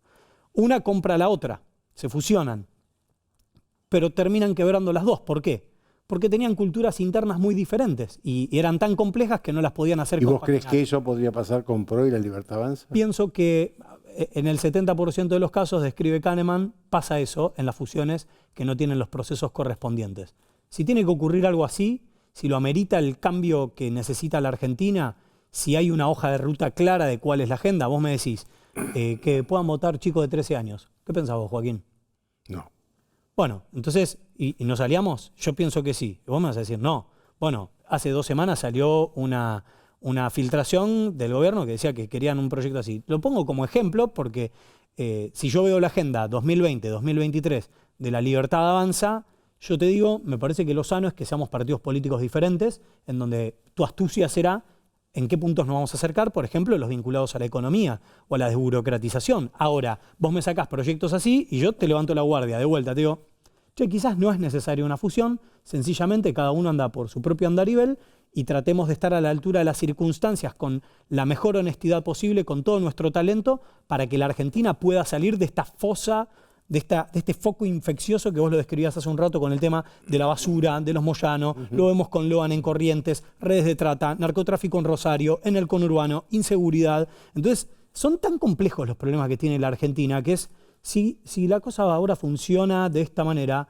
Una compra a la otra, se fusionan, pero terminan quebrando las dos. ¿Por qué? Porque tenían culturas internas muy diferentes y eran tan complejas que no las podían hacer. ¿Y vos crees que eso podría pasar con PRO y La Libertad Avanza? Pienso que en el 70% de los casos, describe Kahneman, pasa eso en las fusiones que no tienen los procesos correspondientes. Si tiene que ocurrir algo así, si lo amerita el cambio que necesita la Argentina, si hay una hoja de ruta clara de cuál es la agenda, vos me decís que puedan votar chicos de 13 años. ¿Qué pensás vos, Joaquín? No. Bueno, entonces, ¿y nos aliamos? Yo pienso que sí. Y vos me vas a decir, no. Bueno, hace 2 semanas salió una filtración del gobierno que decía que querían un proyecto así. Lo pongo como ejemplo porque si yo veo la agenda 2020-2023 de La Libertad Avanza, yo te digo, me parece que lo sano es que seamos partidos políticos diferentes, en donde tu astucia será en qué puntos nos vamos a acercar, por ejemplo, los vinculados a la economía o a la desburocratización. Ahora, vos me sacás proyectos así y yo te levanto la guardia de vuelta, te digo, che, quizás no es necesaria una fusión, sencillamente cada uno anda por su propio andarivel y tratemos de estar a la altura de las circunstancias con la mejor honestidad posible, con todo nuestro talento, para que la Argentina pueda salir de esta fosa, de este foco infeccioso que vos lo describías hace un rato con el tema de la basura, de los Moyano, lo vemos con Loan en Corrientes, redes de trata, narcotráfico en Rosario, en el conurbano, inseguridad. Entonces, son tan complejos los problemas que tiene la Argentina que es, si la cosa ahora funciona de esta manera,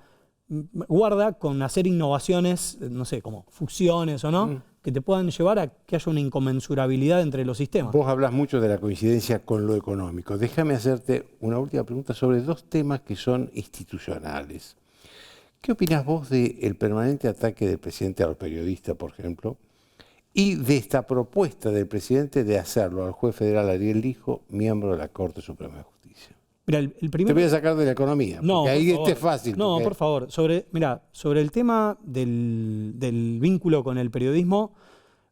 guarda con hacer innovaciones, no sé, como fusiones o no, que te puedan llevar a que haya una inconmensurabilidad entre los sistemas. Vos hablas mucho de la coincidencia con lo económico. Déjame hacerte una última pregunta sobre 2 temas que son institucionales. ¿Qué opinás vos del permanente ataque del presidente a los periodistas, por ejemplo, y de esta propuesta del presidente de hacerlo al juez federal Ariel Lijo miembro de la Corte Suprema de Justicia? Mira, el Te voy a sacar de la economía, no, porque ahí es fácil. No, por favor. Sobre el tema del vínculo con el periodismo,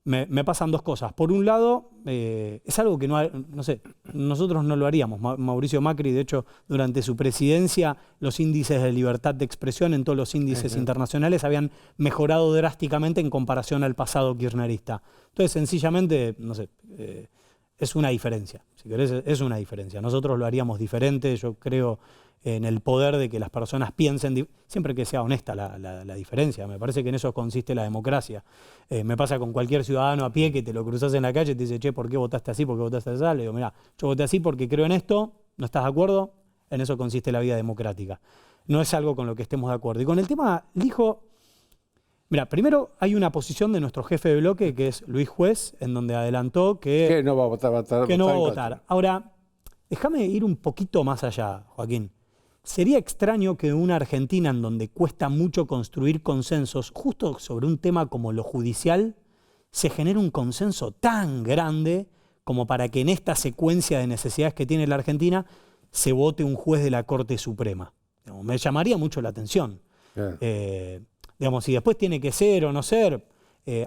me pasan 2 cosas. Por un lado, es algo que no sé, nosotros no lo haríamos. Mauricio Macri, de hecho, durante su presidencia, los índices de libertad de expresión en todos los índices internacionales habían mejorado drásticamente en comparación al pasado kirchnerista. Entonces, sencillamente, no sé, es una diferencia. Si querés, es una diferencia. Nosotros lo haríamos diferente. Yo creo en el poder de que las personas piensen, siempre que sea honesta la diferencia. Me parece que en eso consiste la democracia. Me pasa con cualquier ciudadano a pie que te lo cruzas en la calle y te dice, che, ¿por qué votaste así? ¿Por qué votaste así? Le digo, mirá, yo voté así porque creo en esto, ¿no estás de acuerdo? En eso consiste la vida democrática. No es algo con lo que estemos de acuerdo. Y con el tema Lijo, mira, primero hay una posición de nuestro jefe de bloque, que es Luis Juez, en donde adelantó que no va a votar. Que no va a votar. Ahora, déjame ir un poquito más allá, Joaquín. Sería extraño que en una Argentina en donde cuesta mucho construir consensos, justo sobre un tema como lo judicial, se genere un consenso tan grande como para que en esta secuencia de necesidades que tiene la Argentina se vote un juez de la Corte Suprema. Me llamaría mucho la atención. Si después tiene que ser o no ser,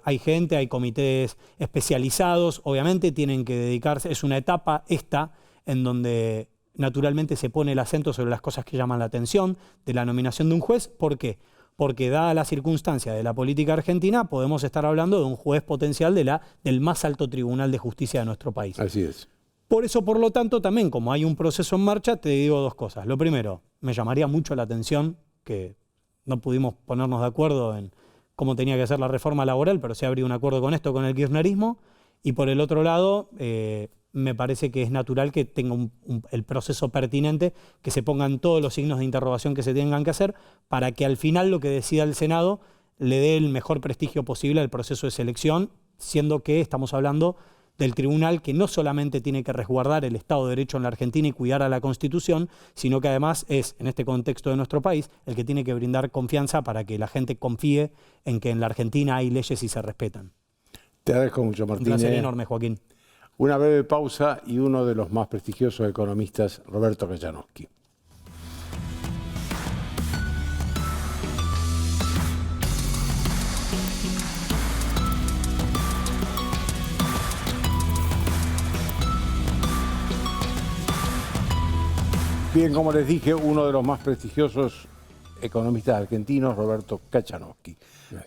hay gente, hay comités especializados, obviamente tienen que dedicarse, es una etapa esta en donde naturalmente se pone el acento sobre las cosas que llaman la atención de la nominación de un juez. ¿Por qué? Porque dada la circunstancia de la política argentina, podemos estar hablando de un juez potencial del más alto tribunal de justicia de nuestro país. Así es. Por eso, por lo tanto, también como hay un proceso en marcha, te digo dos cosas. Lo primero, me llamaría mucho la atención que no pudimos ponernos de acuerdo en cómo tenía que ser la reforma laboral, pero sí habría un acuerdo con esto, con el kirchnerismo. Y por el otro lado, me parece que es natural que tenga el proceso pertinente, que se pongan todos los signos de interrogación que se tengan que hacer para que al final lo que decida el Senado le dé el mejor prestigio posible al proceso de selección, siendo que estamos hablando del tribunal que no solamente tiene que resguardar el Estado de Derecho en la Argentina y cuidar a la Constitución, sino que además es, en este contexto de nuestro país, el que tiene que brindar confianza para que la gente confíe en que en la Argentina hay leyes y se respetan. Te agradezco mucho, Martín. Un placer enorme, Joaquín. Una breve pausa y uno de los más prestigiosos economistas, Roberto Kajanowski. Bien, como les dije, uno de los más prestigiosos economistas argentinos, Roberto Kajanowski.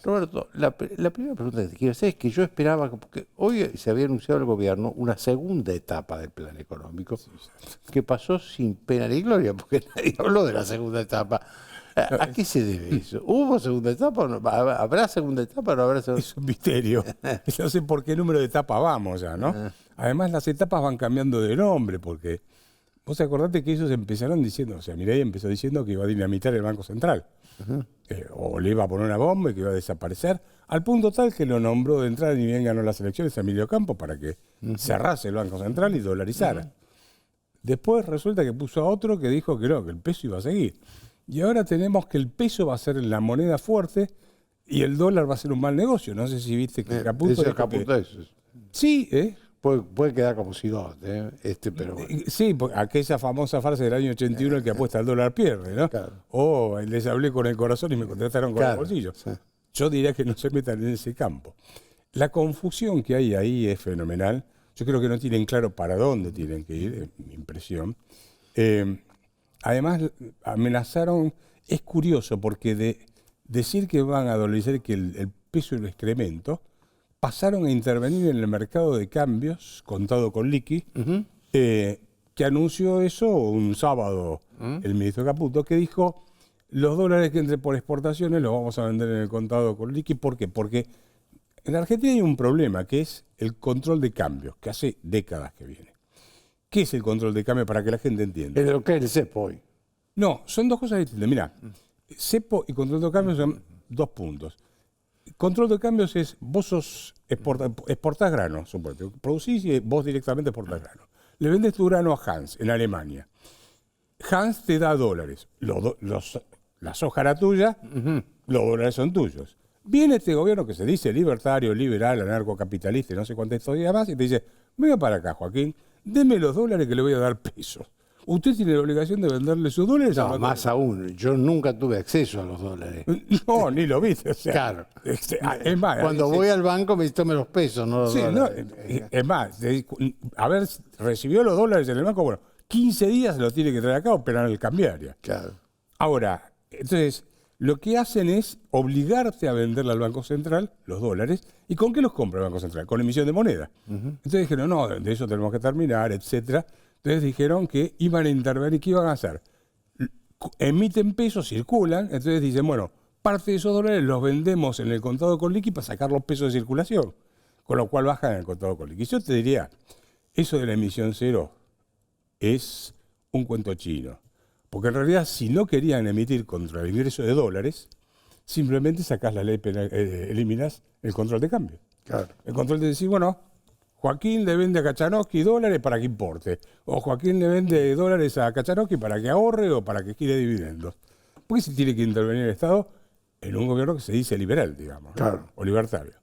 Roberto, la primera pregunta que te quiero hacer es que yo esperaba, porque hoy se había anunciado el gobierno una segunda etapa del plan económico, que pasó sin pena ni gloria, porque nadie habló de la segunda etapa. ¿A qué se debe eso? ¿Hubo segunda etapa o no? ¿Habrá segunda etapa o no habrá segunda etapa? Es un misterio. No sé por qué número de etapa vamos ya, ¿no? Además, las etapas van cambiando de nombre, porque vos acordate que ellos empezaron diciendo, o sea, Milei empezó diciendo que iba a dinamitar el Banco Central. O le iba a poner una bomba y que iba a desaparecer, al punto tal que lo nombró de entrada ni bien ganó las elecciones a Emilio Campos para que cerrase el Banco Central y dolarizara. Después resulta que puso a otro que dijo que no, que el peso iba a seguir. Y ahora tenemos que el peso va a ser la moneda fuerte y el dólar va a ser un mal negocio. No sé si viste que Caputo... Sí, Puede quedar como Sidot, pero... Sí, aquella famosa frase del año 81, el que apuesta al dólar pierde, ¿no? Claro. O les hablé con el corazón y me contrataron con el bolsillo. Sí. Yo diría que no se metan en ese campo. La confusión que hay ahí es fenomenal. Yo creo que no tienen claro para dónde tienen que ir, es mi impresión. Además, amenazaron, es curioso, porque de decir que van a dolarizar que el peso y el excremento, pasaron a intervenir en el mercado de cambios, contado con liqui, que anunció eso un sábado el ministro Caputo, que dijo, los dólares que entren por exportaciones los vamos a vender en el contado con liqui. ¿Por qué? Porque en Argentina hay un problema, que es el control de cambios, que hace décadas que viene. ¿Qué es el control de cambio para que la gente entienda? Es lo que es el cepo hoy. No, son dos cosas distintas. Mirá, cepo y control de cambios son dos puntos. Control de cambios es, vos exportás grano, suponete, producís y vos directamente exportás grano. Le vendes tu grano a Hans, en Alemania. Hans te da dólares. La soja era tuya, los dólares son tuyos. Viene este gobierno que se dice libertario, liberal, anarcocapitalista y no sé cuántas historias más, y te dice, venga para acá, Joaquín, deme los dólares que le voy a dar pesos. Usted tiene la obligación de venderle sus dólares. No, más aún, yo nunca tuve acceso a los dólares. No, ni lo viste. O sea, claro. Es más, cuando voy al banco me tome los pesos, no los dólares. No, es más, haber recibió los dólares en el banco, bueno, 15 días lo tiene que traer acá a operar el cambiario. Claro. Ahora, entonces, lo que hacen es obligarte a venderle al Banco Central los dólares. ¿Y con qué los compra el Banco Central? Con emisión de moneda. Entonces dijeron, no, de eso tenemos que terminar, etcétera. Entonces dijeron que iban a intervenir, ¿qué iban a hacer? emiten pesos, circulan, entonces dicen, bueno, parte de esos dólares los vendemos en el contado con liqui para sacar los pesos de circulación, con lo cual bajan en el contado con liqui. Yo te diría, eso de la emisión cero es un cuento chino, porque en realidad si no querían emitir contra el ingreso de dólares, simplemente sacás la ley penal, eliminás el control de cambio. Claro. El control de decir, bueno, Joaquín le vende a Kachanowski dólares para que importe, o Joaquín le vende dólares a Kachanowski para que ahorre o para que gire dividendos. Porque se tiene que intervenir el Estado en un gobierno que se dice liberal, digamos, claro, ¿no? O libertario.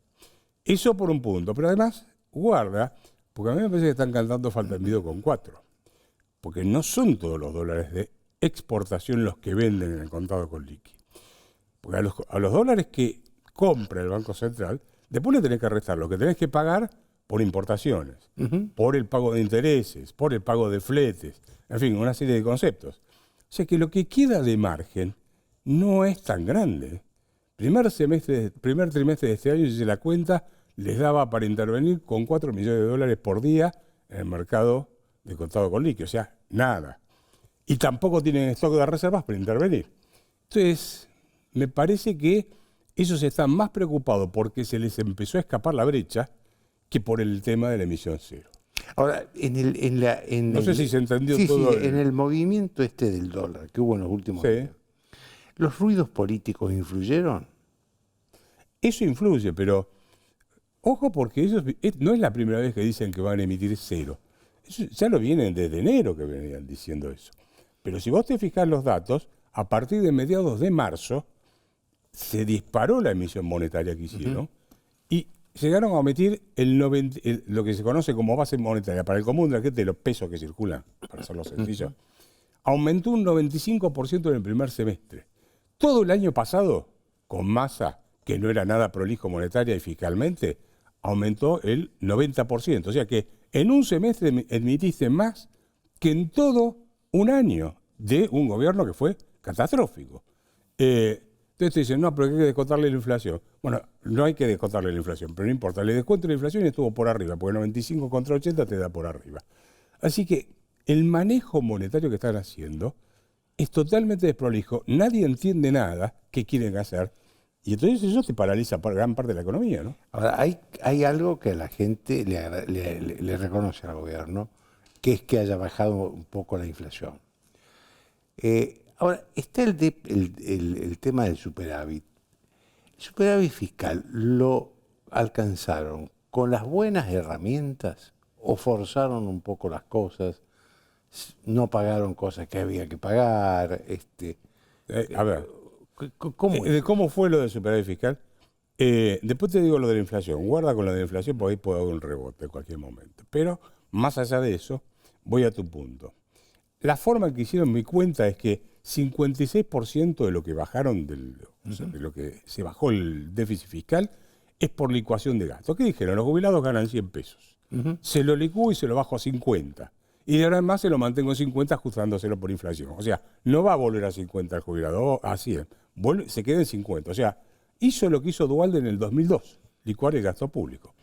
Eso por un punto, pero además, guarda, porque a mí me parece que están cantando falta en video con 4, porque no son todos los dólares de exportación los que venden en el contado con liqui. Porque a los dólares que compra el Banco Central, después le tenés que restar lo que tenés que pagar por importaciones, por el pago de intereses, por el pago de fletes, en fin, una serie de conceptos. O sea que lo que queda de margen no es tan grande. Primer trimestre de este año, si se la cuenta, les daba para intervenir con 4 millones de dólares por día en el mercado de contado con liqui, o sea, nada. Y tampoco tienen stock de reservas para intervenir. Entonces, me parece que ellos están más preocupados porque se les empezó a escapar la brecha que por el tema de la emisión cero. Ahora, no sé si se entendió todo. Sí, en el movimiento este del dólar que hubo en los últimos días, ¿los ruidos políticos influyeron? Eso influye, pero ojo porque ellos no es la primera vez que dicen que van a emitir cero. Eso ya lo vienen desde enero que venían diciendo eso. Pero si vos te fijás los datos, a partir de mediados de marzo se disparó la emisión monetaria que hicieron y llegaron a emitir lo que se conoce como base monetaria para el común de la gente, de los pesos que circulan, para hacerlo sencillo, aumentó un 95% en el primer semestre. Todo el año pasado, con Massa, que no era nada prolijo monetaria y fiscalmente, aumentó el 90%. O sea que en un semestre emitiste más que en todo un año de un gobierno que fue catastrófico. Entonces te dicen, no, pero hay que descontarle la inflación. Bueno, no hay que descontarle la inflación, pero no importa. Le descuento la inflación y estuvo por arriba, porque 95 contra 80 te da por arriba. Así que el manejo monetario que están haciendo es totalmente desprolijo. Nadie entiende nada qué quieren hacer. Y entonces eso te paraliza para gran parte de la economía, ¿no? Ahora, hay algo que la gente le reconoce al gobierno, que es que haya bajado un poco la inflación. Ahora, está el tema del superávit. El superávit fiscal lo alcanzaron con las buenas herramientas o forzaron un poco las cosas, no pagaron cosas que había que pagar. A ver, ¿cómo fue lo del superávit fiscal? Después te digo lo de la inflación. Guarda con lo de la inflación porque ahí puede haber un rebote en cualquier momento. Pero más allá de eso, voy a tu punto. La forma en que hicieron mi cuenta es que 56% de lo que bajaron, o sea, de lo que se bajó el déficit fiscal, es por licuación de gastos. ¿Qué dijeron? Los jubilados ganan 100 pesos. Se lo licúo y se lo bajo a 50. Y de ahora en más se lo mantengo en 50 ajustándoselo por inflación. O sea, no va a volver a 50 el jubilado, a 100. Se queda en 50. O sea, hizo lo que hizo Duhalde en el 2002, licuar el gasto público.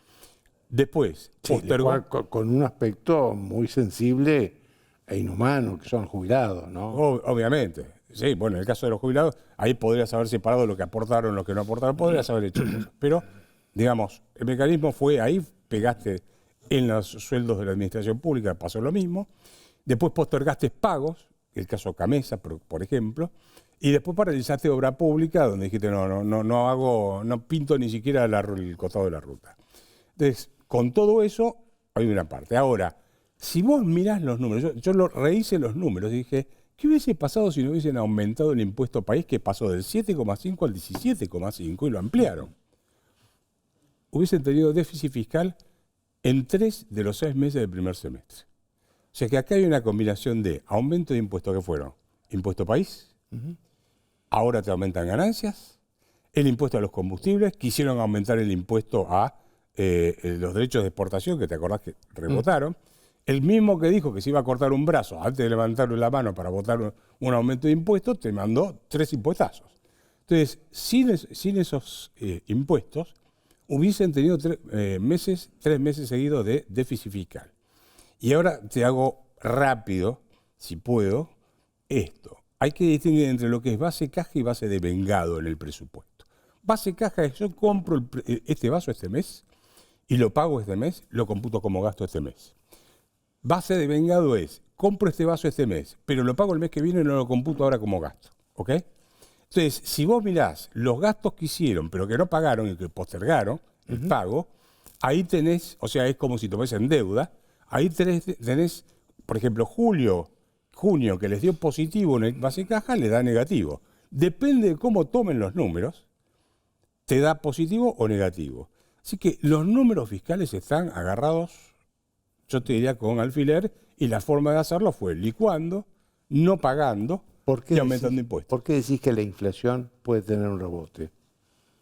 Después, postergó con un aspecto muy sensible e inhumano, que son jubilados, ¿no? Obviamente. Sí, bueno, en el caso de los jubilados, ahí podrías haber separado lo que aportaron, lo que no aportaron, podrías haber hecho eso. Pero, digamos, el mecanismo fue ahí, pegaste en los sueldos de la administración pública, pasó lo mismo. Después postergaste pagos, el caso Camesa, por ejemplo, y después paralizaste obra pública, donde dijiste, no pinto ni siquiera el costado de la ruta. Entonces, con todo eso, hay una parte. Ahora, si vos mirás los números, yo rehice los números y dije, ¿qué hubiese pasado si no hubiesen aumentado el impuesto país, que pasó del 7,5 al 17,5 y lo ampliaron? Hubiesen tenido déficit fiscal en 3 de los 6 meses del primer semestre. O sea que acá hay una combinación de aumento de impuestos que fueron impuesto país, ahora te aumentan ganancias, el impuesto a los combustibles, quisieron aumentar el impuesto a los derechos de exportación, que te acordás que rebotaron. El mismo que dijo que se iba a cortar un brazo antes de levantarle la mano para votar un aumento de impuestos, te mandó 3 impuestazos. Entonces, sin esos impuestos, hubiesen tenido 3 meses seguidos de déficit fiscal. Y ahora te hago rápido, si puedo, esto. hay que distinguir entre lo que es base caja y base de vengado en el presupuesto. Base caja es yo compro este vaso este mes y lo pago este mes, lo computo como gasto este mes. Base de vengado es, compro este vaso este mes, pero lo pago el mes que viene y no lo computo ahora como gasto. ¿Ok? Entonces, si vos mirás los gastos que hicieron, pero que no pagaron y que postergaron el pago, ahí tenés, o sea, es como si tomés en deuda, ahí tenés, por ejemplo, junio, que les dio positivo en base caja, les da negativo. Depende de cómo tomen los números, te da positivo o negativo. Así que los números fiscales están agarrados, yo te diría, con alfiler, y la forma de hacerlo fue licuando, no pagando y aumentando impuestos. ¿Por qué decís que la inflación puede tener un rebote?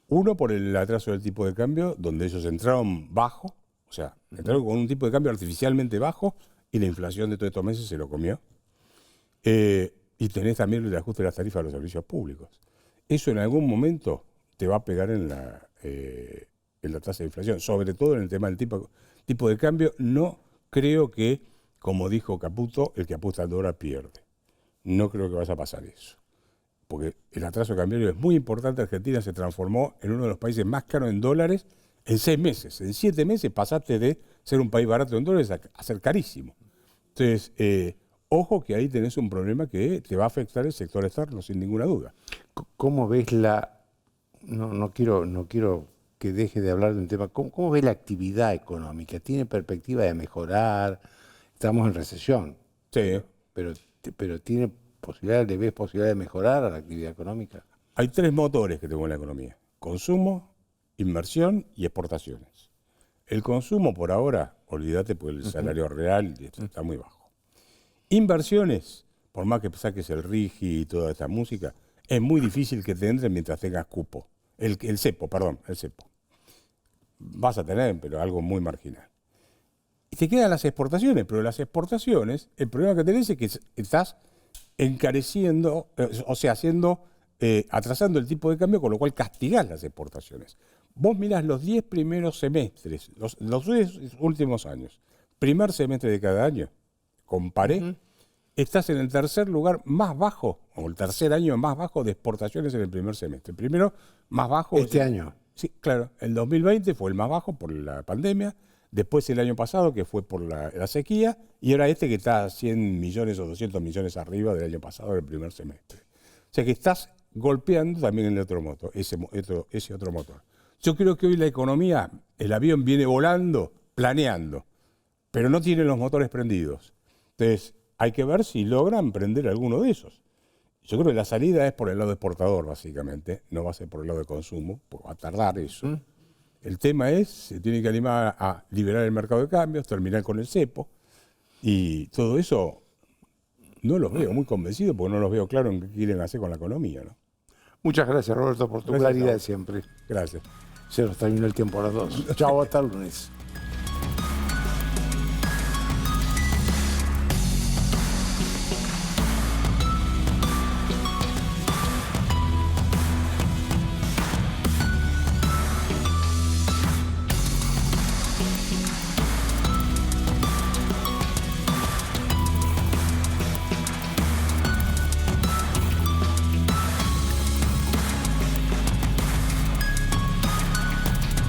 Uno, por el atraso del tipo de cambio, donde ellos entraron bajo, o sea, entraron con un tipo de cambio artificialmente bajo y la inflación de todos estos meses se lo comió. Y tenés también el ajuste de las tarifas de los servicios públicos. Eso en algún momento te va a pegar en la tasa de inflación, sobre todo en el tema del tipo de cambio. No creo que, como dijo Caputo, el que apuesta al dólar pierde. No creo que vaya a pasar eso. Porque el atraso cambiario es muy importante. Argentina se transformó en uno de los países más caros en dólares en 6 meses. En 7 meses pasaste de ser un país barato en dólares a ser carísimo. Entonces, ojo que ahí tenés un problema que te va a afectar el sector externo, sin ninguna duda. ¿Cómo ves no quiero que deje de hablar de un tema. ¿Cómo ves la actividad económica? ¿Tiene perspectiva de mejorar? Estamos en recesión. Sí. Pero ¿tiene posibilidad, le ves posibilidad de mejorar a la actividad económica? Hay 3 motores que tengo en la economía: consumo, inversión y exportaciones. El consumo por ahora, olvídate, porque el salario real está muy bajo. Inversiones, por más que saques el RIGI y toda esta música, es muy difícil que te entren mientras tengas cupo. El cepo. Vas a tener, pero algo muy marginal. Y te quedan las exportaciones, pero las exportaciones, el problema que tenés es que estás encareciendo, o sea, atrasando el tipo de cambio, con lo cual castigás las exportaciones. Vos mirás los 10 primeros semestres, los 10 últimos años, primer semestre de cada año, comparé, estás en el tercer lugar más bajo, o el tercer año más bajo de exportaciones en el primer semestre. El primero más bajo... ¿Este año? Sí, claro. El 2020 fue el más bajo por la pandemia, después el año pasado que fue por la sequía, y ahora este que está a 100 millones o 200 millones arriba del año pasado, del primer semestre. O sea que estás golpeando también el otro motor, ese otro motor. Yo creo que hoy la economía, el avión viene volando, planeando, pero no tiene los motores prendidos. Entonces, hay que ver si logran prender alguno de esos. Yo creo que la salida es por el lado exportador, básicamente, no va a ser por el lado de consumo, porque va a tardar eso. El tema es, se tiene que animar a liberar el mercado de cambios, terminar con el cepo, y todo eso no los veo muy convencidos, porque no los veo claro en qué quieren hacer con la economía, ¿no? Muchas gracias, Roberto, por tu claridad siempre. Gracias. Se nos terminó el tiempo a las 2. Chao, hasta el lunes.